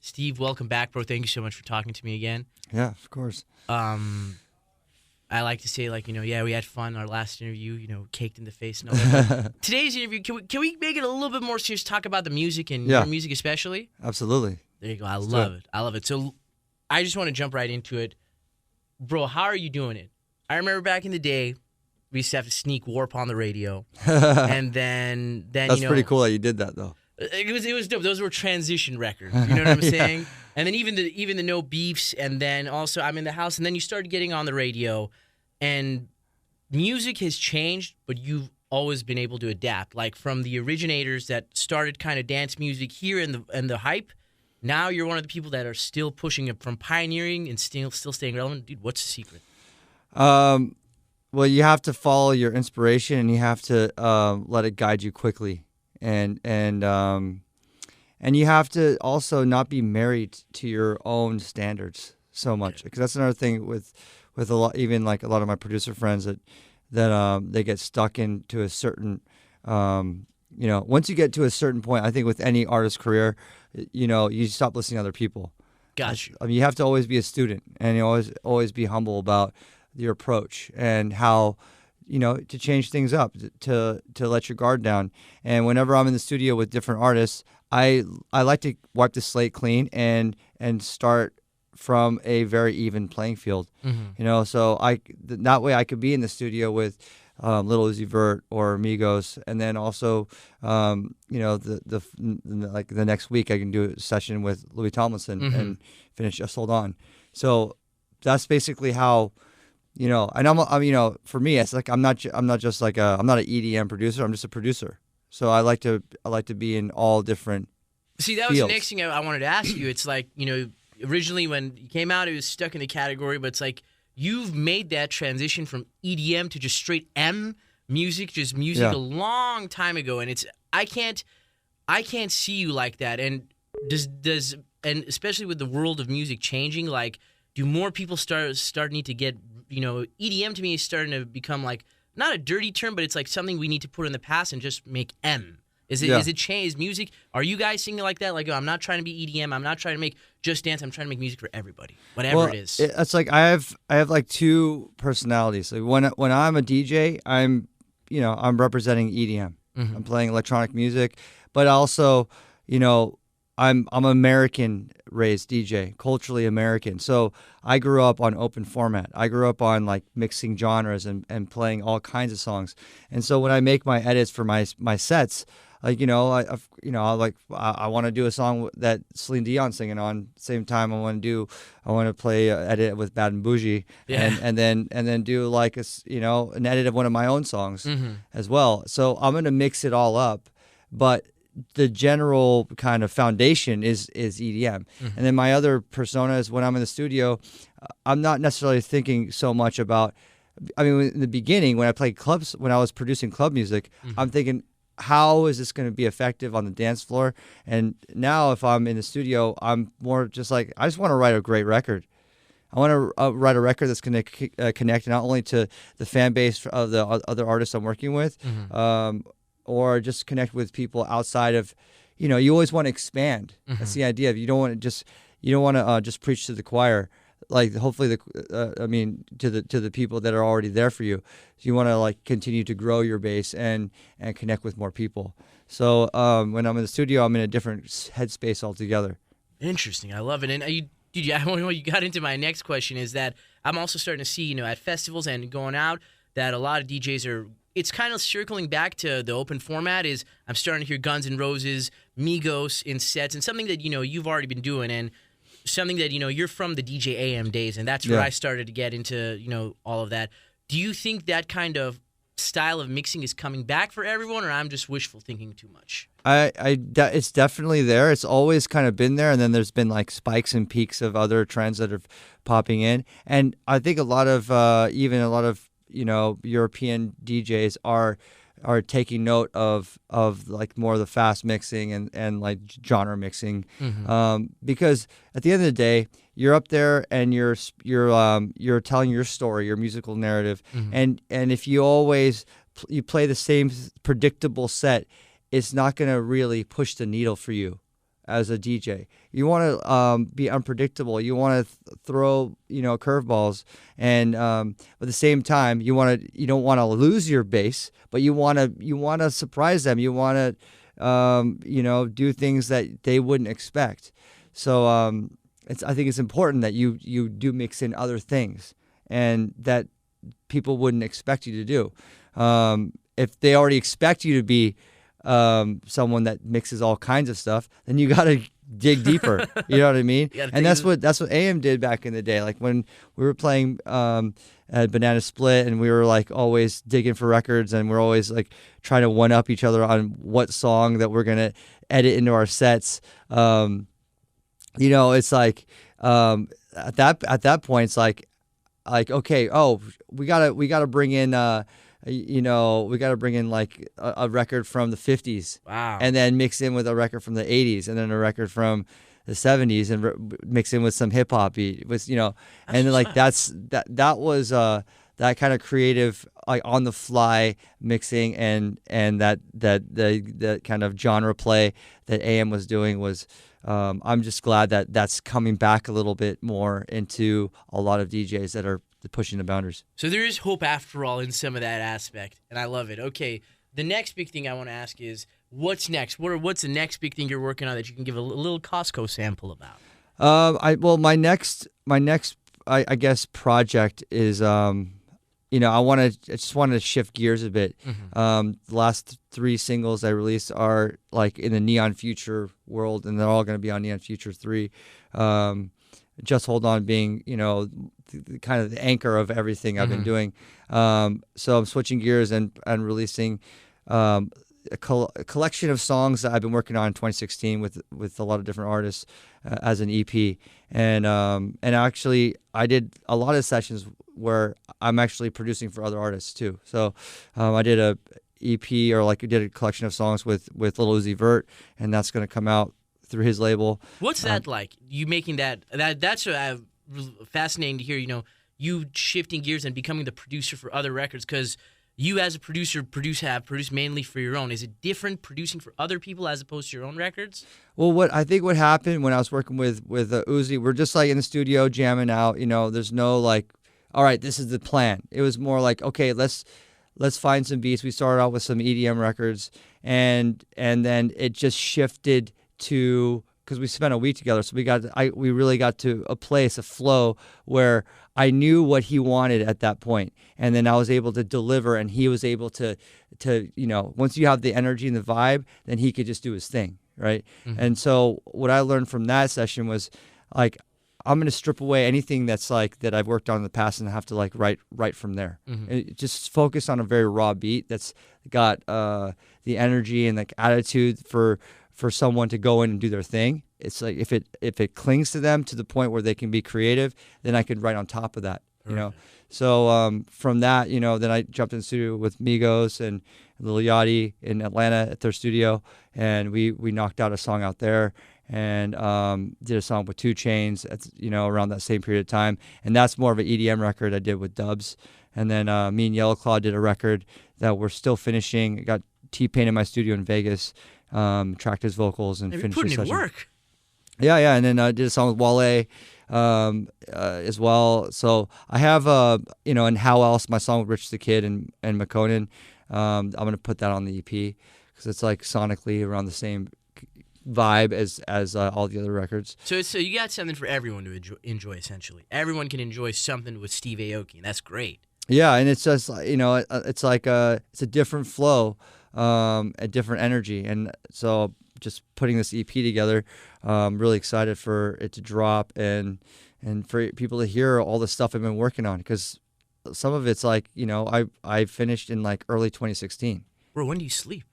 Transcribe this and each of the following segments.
Steve, welcome back, bro. Thank you so much for talking to me again. Yeah, of course. I like to say, like, yeah, we had fun. Our last interview, caked in the face and all that. But today's interview, can we make it a little bit more serious? Talk about the music and your music especially? Absolutely. There you go. I love it. I love it. So I just want to jump right into it. Bro, how are you doing it? I remember back in the day, we used to have to sneak Warp on the radio. And then That's pretty cool that you did that, though. It was dope. Those were transition records. You know what I'm saying? And then even the No Beefs, and then also I'm in the House, and then you started getting on the radio, and music has changed, but you've always been able to adapt. Like from the originators that started kind of dance music here and the hype, now you're one of the people that are still pushing it from pioneering and still staying relevant. Dude, what's the secret? Well, you have to follow your inspiration, and you have to let it guide you quickly. And you have to also not be married to your own standards so much, because that's another thing with a lot, even like a lot of my producer friends that they get stuck into a certain once you get to a certain point, I think with any artist career, you stop listening to other people. Got you. I mean, you have to always be a student, and you always be humble about your approach and how. To change things up, to let your guard down. And whenever I'm in the studio with different artists, I like to wipe the slate clean and start from a very even playing field. Mm-hmm. So that way I could be in the studio with Lil Uzi Vert or Migos, and then also the next week I can do a session with Louis Tomlinson and finish Just Hold On. So that's basically how. And I'm for me, it's like I'm not just like I'm not an EDM producer. I'm just a producer. So I like to be in all different. See, that was the next thing I wanted to ask you. It's like originally when you came out, it was stuck in the category, but it's like you've made that transition from EDM to just straight M music, just music a long time ago, and I can't see you like that. And and especially with the world of music changing, like, do more people start need to get EDM to me is starting to become like not a dirty term, but it's like something we need to put in the past and just make M. Is it changed music? Are you guys singing like that? Like, I'm not trying to be EDM. I'm not trying to make just dance. I'm trying to make music for everybody, whatever it is. It's like I have like two personalities. Like when I'm a DJ, I'm representing EDM. Mm-hmm. I'm playing electronic music, but also I'm American raised DJ, culturally American. So I grew up on open format. I grew up on like mixing genres and playing all kinds of songs. And so when I make my edits for my sets, like I want to do a song that Celine Dion singing on. Same time I want to play an edit with Bad and Bougie, and then do like an edit of one of my own songs as well. So I'm gonna mix it all up, but the general kind of foundation is EDM. And then my other persona is when I'm in the studio, I'm not necessarily thinking so much about, in the beginning when I played clubs, when I was producing club music, I'm thinking, how is this going to be effective on the dance floor? And now if I'm in the studio, I'm more just like, I just want to write a great record. I want to write a record that's going to connect not only to the fan base of the other artists I'm working with, or just connect with people outside of, you always want to expand. That's the idea. You don't want to just preach to the choir. Like hopefully to the people that are already there for you. So you want to like continue to grow your base and connect with more people. So when I'm in the studio, I'm in a different headspace altogether. Interesting. I love it. And you got into my next question is that I'm also starting to see, at festivals and going out that a lot of DJs are. It's kind of circling back to the open format. Is I'm starting to hear Guns N' Roses, Migos in sets, and something that you've already been doing, and something that you're from the DJ AM days, and that's where I started to get into all of that. Do you think that kind of style of mixing is coming back for everyone, or I'm just wishful thinking too much? It's definitely there. It's always kind of been there, and then there's been like spikes and peaks of other trends that are popping in, and I think a lot of European DJs are taking note of like more of the fast mixing and like genre mixing, because at the end of the day, you're up there and you're telling your story, your musical narrative, and if you always you play the same predictable set, it's not going to really push the needle for you. as a DJ. You want to be unpredictable. You want to throw curveballs, and but at the same time, you don't want to lose your bass, but you want to surprise them. You want to do things that they wouldn't expect. So I think it's important that you do mix in other things and that people wouldn't expect you to do. If they already expect you to be someone that mixes all kinds of stuff, then you got to dig deeper. You know what I mean? And that's what AM did back in the day. Like when we were playing at Banana Split, and we were like always digging for records, and we're always like trying to one up each other on what song that we're gonna edit into our sets. It's like at that point, it's like okay, we gotta bring in we got to bring in like a record from the 50s. Wow. And then mix in with a record from the 80s, and then a record from the 70s, and mix in with some hip hop beat. And like that was that kind of creative, like on the fly mixing, and that the kind of genre play that AM was doing was. I'm just glad that that's coming back a little bit more into a lot of DJs that are pushing the boundaries. So there is hope after all in some of that aspect, and I love it. Okay, the next big thing I want to ask is, what's next? What's the next big thing you're working on that you can give a little Costco sample about? My next I guess project is I just want to shift gears a bit. Mm-hmm. The last 3 singles I released are like in the Neon Future world, and they're all going to be on Neon Future 3. Just Hold On being, kind of the anchor of everything I've been doing. So I'm switching gears and releasing a collection of songs that I've been working on in 2016 with a lot of different artists as an EP. And actually, I did a lot of sessions where I'm actually producing for other artists too. So I did a EP, or like I did a collection of songs with Lil Uzi Vert, and that's going to come out through his label. What's that like? You making that's fascinating to hear. You shifting gears and becoming the producer for other records, because you as a producer have produced mainly for your own. Is it different producing for other people as opposed to your own records? Well, what happened when I was working with Uzi, we're just like in the studio jamming out. There's no like, all right, this is the plan. It was more like, okay, let's find some beats. We started out with some EDM records, and then it just shifted to, because we spent a week together, so we really got to a place, a flow where I knew what he wanted at that point, and then I was able to deliver, and he was able to once you have the energy and the vibe, then he could just do his thing, right? Mm-hmm. And so what I learned from that session was like, I'm going to strip away anything that's like that I've worked on in the past and have to like write from there. Mm-hmm. And just focus on a very raw beat that's got the energy and like attitude for someone to go in and do their thing. It's like if it clings to them to the point where they can be creative, then I could write on top of that. So from that, then I jumped in the studio with Migos and Lil Yachty in Atlanta at their studio, and we knocked out a song out there, and did a song with 2 Chainz at around that same period of time, and that's more of an EDM record I did with Dubs. And then me and Yellow Claw did a record that we're still finishing. Got T-Pain in my studio in Vegas, tracked his vocals and finished the session. Putting in work. Yeah, and then I did a song with Wale as well. So I have and How Else, my song with Rich the Kid and McConan. I'm gonna put that on the EP because it's like sonically around the same vibe as all the other records. So you got something for everyone to enjoy essentially. Everyone can enjoy something with Steve Aoki, and that's great. Yeah, and it's just it's like it's a different flow, a different energy, and so just putting this EP together, really excited for it to drop and for people to hear all the stuff I've been working on, because some of it's like I finished in like early 2016. Bro, when do you sleep?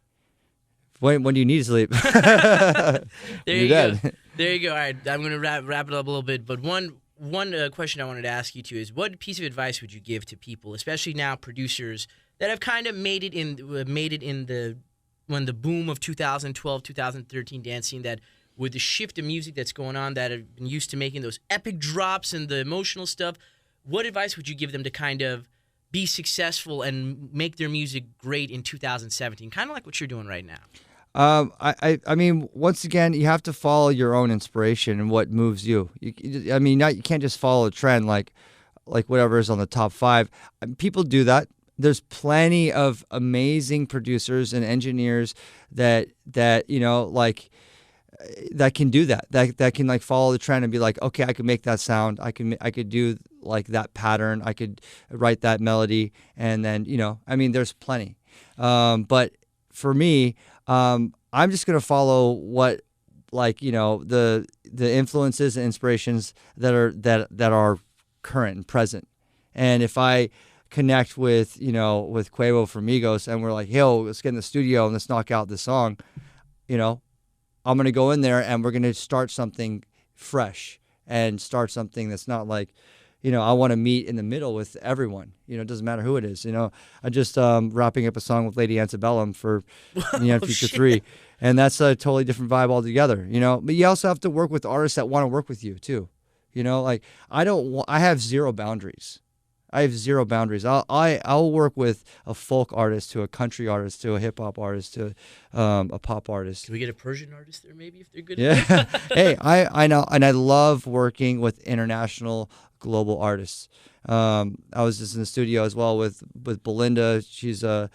When do you need to sleep? There you go. There you go. All right, I'm going to wrap it up a little bit, but one question I wanted to ask you too is, what piece of advice would you give to people, especially now producers that have kind of made it in the when the boom of 2012, 2013 dance scene, that with the shift of music that's going on, that have been used to making those epic drops and the emotional stuff, what advice would you give them to kind of be successful and make their music great in 2017, kind of like what you're doing right now? I mean, once again, you have to follow your own inspiration and what moves you. I mean, you can't just follow a trend like whatever is on the top 5. People do that. There's plenty of amazing producers and engineers that like that can do that. That can like follow the trend and be like, okay, I could make that sound. I could do like that pattern. I could write that melody, and then I mean, there's plenty. But for me, I'm just gonna follow what the influences and inspirations that are current and present. And if I connect with Quavo from Migos and we're like, yo, let's get in the studio and let's knock out this song, I'm gonna go in there and we're gonna start something fresh and start something that's not like, I want to meet in the middle with everyone. It doesn't matter who it is. I just wrapping up a song with Lady Antebellum for Neon Future 3, and that's a totally different vibe altogether. But you also have to work with artists that want to work with you too. Like I have zero boundaries. I'll work with a folk artist, to a country artist, to a hip hop artist, to a pop artist. Can we get a Persian artist there maybe if they're good? Yeah. Hey, I know, and I love working with international, global artists. I was just in the studio as well with Belinda. She's a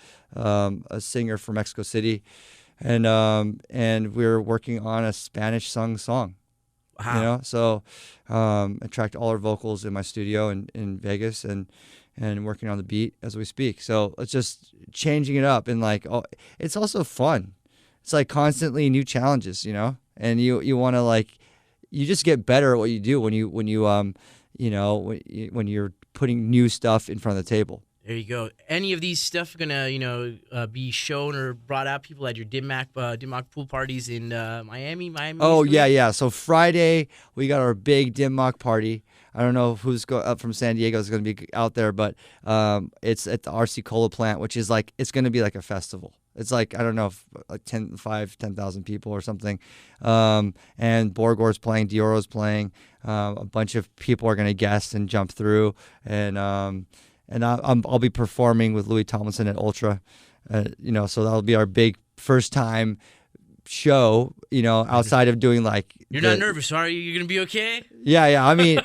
singer from Mexico City, and we were working on a Spanish sung song. Wow. So I tracked all her vocals in my studio in Vegas and working on the beat as we speak. So it's just changing it up, and it's also fun. It's like constantly new challenges, and you want to you just get better at what you do when you're putting new stuff in front of the table. There you go. Any of these stuff gonna be shown or brought out people at your Dimmock pool parties in Miami? Oh yeah. So Friday we got our big Dimmock party. I don't know who's up from San Diego is going to be out there, but it's at the RC Cola plant, which is it's going to be like a festival. It's I don't know, if 10,000 people or something. And Borgor's playing, Dioro's playing. A bunch of people are going to guest and jump through, and I'll be performing with Louis Tomlinson at Ultra, so that'll be our big first time show, outside of doing You're not nervous, are you? You're gonna be okay? Yeah. I mean,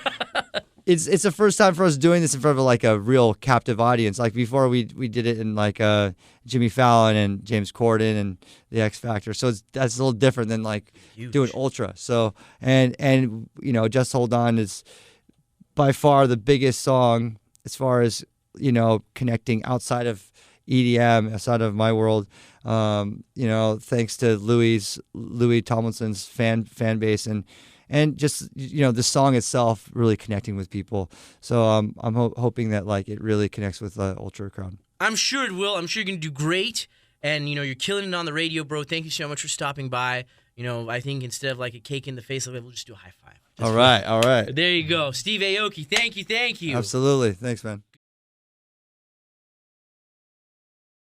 it's the first time for us doing this in front of a real captive audience. Like before, we did it in Jimmy Fallon and James Corden and the X Factor. So that's a little different than Huge. doing Ultra. So and Just Hold On is by far the biggest song as far as connecting outside of EDM, outside of my world. Thanks to Louis Tomlinson's fan base and just the song itself really connecting with people. So I'm hoping that it really connects with the Ultra crowd. I'm sure it will. I'm sure you're gonna do great, and you're killing it on the radio, bro. Thank you so much for stopping by. I think instead of a cake in the face, we'll just do a high five. All right. There you go, Steve Aoki. Thank you. Absolutely. Thanks, man.